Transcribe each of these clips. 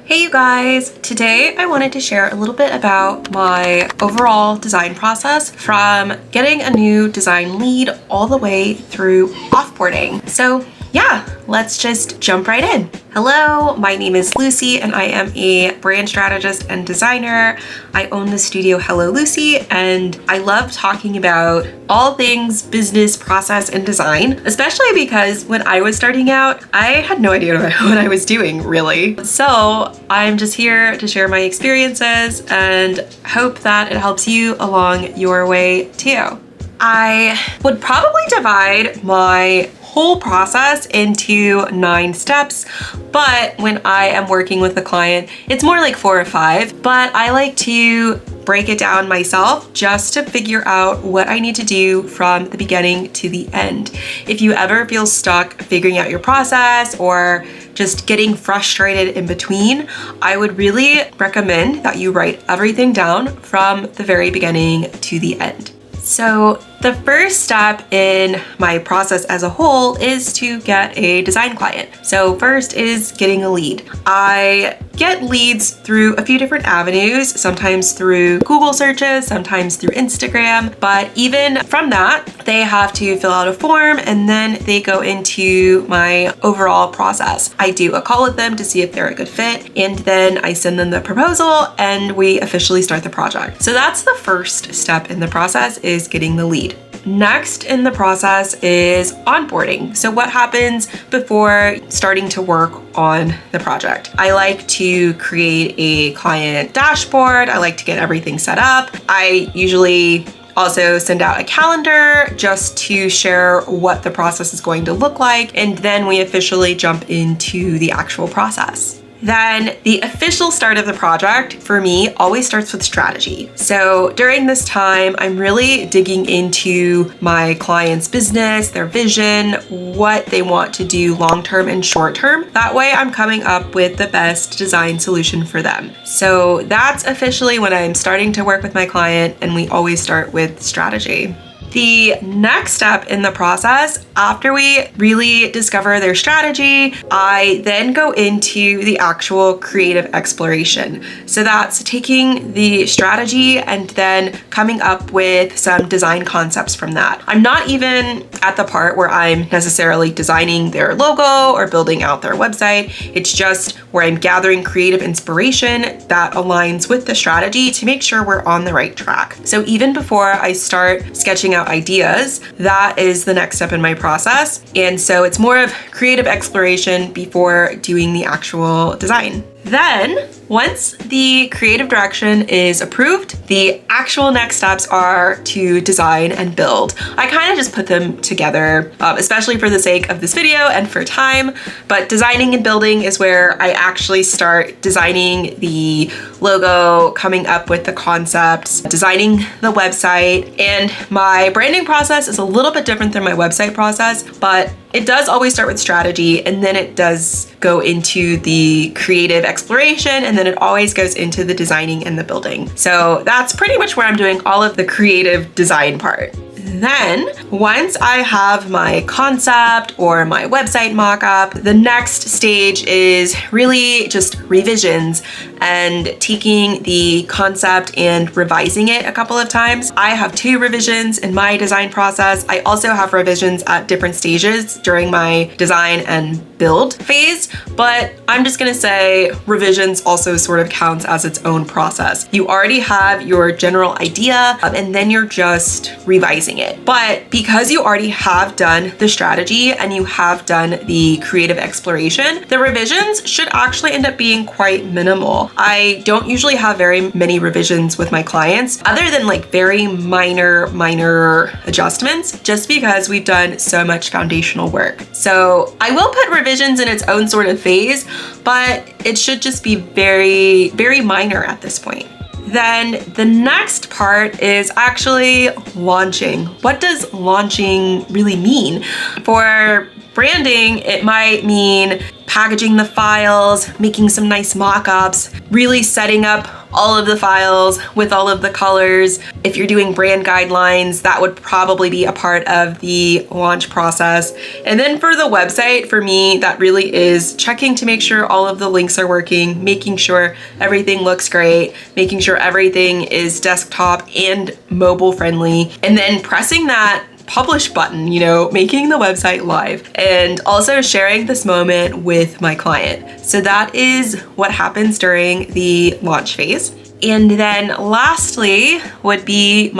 Hey you guys! Today I wanted to share a little bit about my overall design process from getting a new design lead all the way through offboarding. So yeah, let's just jump right in. Hello, my name is Lucy and I am a brand strategist and designer. I own the studio Hello Luci, and I love talking about all things business, process, and design, especially because when I was starting out, I had no idea what I was doing, really. So I'm just here to share my experiences and hope that it helps you along your way too. I would probably divide my whole process into 9 steps, but when I am working with a client, it's more like 4 or 5, but I like to break it down myself just to figure out what I need to do from the beginning to the end. If you ever feel stuck figuring out your process or just getting frustrated in between, I would really recommend that you write everything down from the very beginning to the end. So the first step in my process as a whole is to get a design client. So first is getting a lead. I get leads through a few different avenues, sometimes through Google searches, sometimes through Instagram, but even from that, they have to fill out a form and then they go into my overall process. I do a call with them to see if they're a good fit, and then I send them the proposal and we officially start the project. So that's the first step in the process, is getting the lead. Next in the process is onboarding. So what happens before starting to work on the project? I like to create a client dashboard. I like to get everything set up. I usually also send out a calendar just to share what the process is going to look like, and then we officially jump into the actual process. Then the official start of the project for me always starts with strategy. So during this time, I'm really digging into my client's business, their vision, what they want to do long-term and short-term. That way I'm coming up with the best design solution for them. So that's officially when I'm starting to work with my client, and we always start with strategy. The next step in the process, after we really discover their strategy, I then go into the actual creative exploration. So that's taking the strategy and then coming up with some design concepts from that. I'm not even at the part where I'm necessarily designing their logo or building out their website. It's just where I'm gathering creative inspiration that aligns with the strategy to make sure we're on the right track. So even before I start sketching out ideas, that is the next step in my process. And so it's more of creative exploration before doing the actual design. Then, once the creative direction is approved, the actual next steps are to design and build. I kind of just put them together, especially for the sake of this video and for time, but designing and building is where I actually start designing the logo, coming up with the concepts, designing the website, and my branding process is a little bit different than my website process, but it does always start with strategy, and then it does go into the creative exploration, and then it always goes into the designing and the building. So that's pretty much where I'm doing all of the creative design part. Then, once I have my concept or my website mock-up, the next stage is really just revisions and taking the concept and revising it a couple of times. I have 2 revisions in my design process. I also have revisions at different stages during my design and build phase, but I'm just gonna say revisions also sort of counts as its own process. You already have your general idea, and then you're just revising it. But because you already have done the strategy and you have done the creative exploration, the revisions should actually end up being quite minimal. I don't usually have very many revisions with my clients, other than like very minor adjustments, just because we've done so much foundational work. So I will put revisions in its own sort of phase, but it should just be very minor at this point. Then the next part is actually launching. What does launching really mean? For branding, it might mean packaging the files, making some nice mock-ups, really setting up all of the files with all of the colors. If you're doing brand guidelines, that would probably be a part of the launch process. And then for the website, for me, that really is checking to make sure all of the links are working, making sure everything looks great, making sure everything is desktop and mobile friendly, and then pressing that publish button, you know, making the website live, and also sharing this moment with my client. So that is what happens during the launch phase. And then lastly would be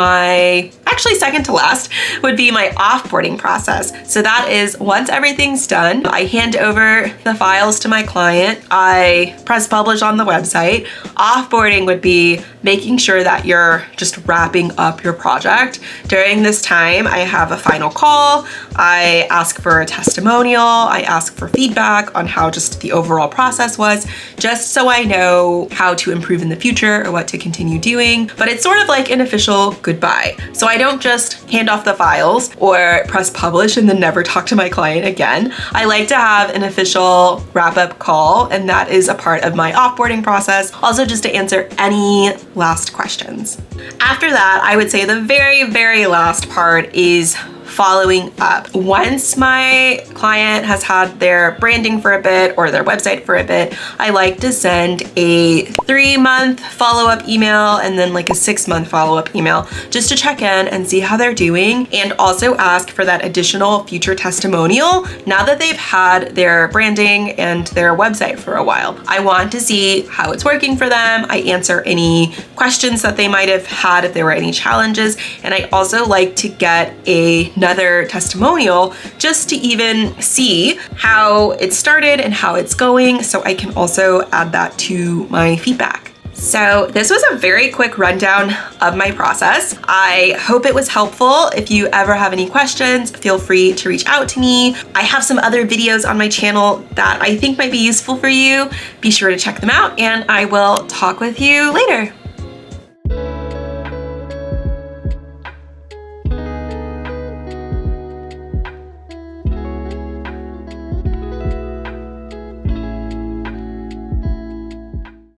actually second to last, would be my offboarding process. So that is once everything's done, I hand over the files to my client, I press publish on the website. Offboarding would be making sure that you're just wrapping up your project. During this time, I have a final call, I ask for a testimonial, I ask for feedback on how just the overall process was, just so I know how to improve in the future or what to continue doing. But it's sort of like an official goodbye. So I don't just hand off the files or press publish and then never talk to my client again. I like to have an official wrap-up call, and that is a part of my offboarding process. Also, just to answer any last questions. After that, I would say the very, very last part is following up. Once my client has had their branding for a bit or their website for a bit, I like to send a 3-month follow-up email and then like a 6-month follow-up email just to check in and see how they're doing, and also ask for that additional future testimonial now that they've had their branding and their website for a while. I want to see how it's working for them. I answer any questions that they might have had if there were any challenges, and I also like to get another testimonial just to even see how it started and how it's going, so I can also add that to my feedback. So this was a very quick rundown of my process. I hope it was helpful. If you ever have any questions, feel free to reach out to me. I have some other videos on my channel that I think might be useful for you. Be sure to check them out, and I will talk with you later.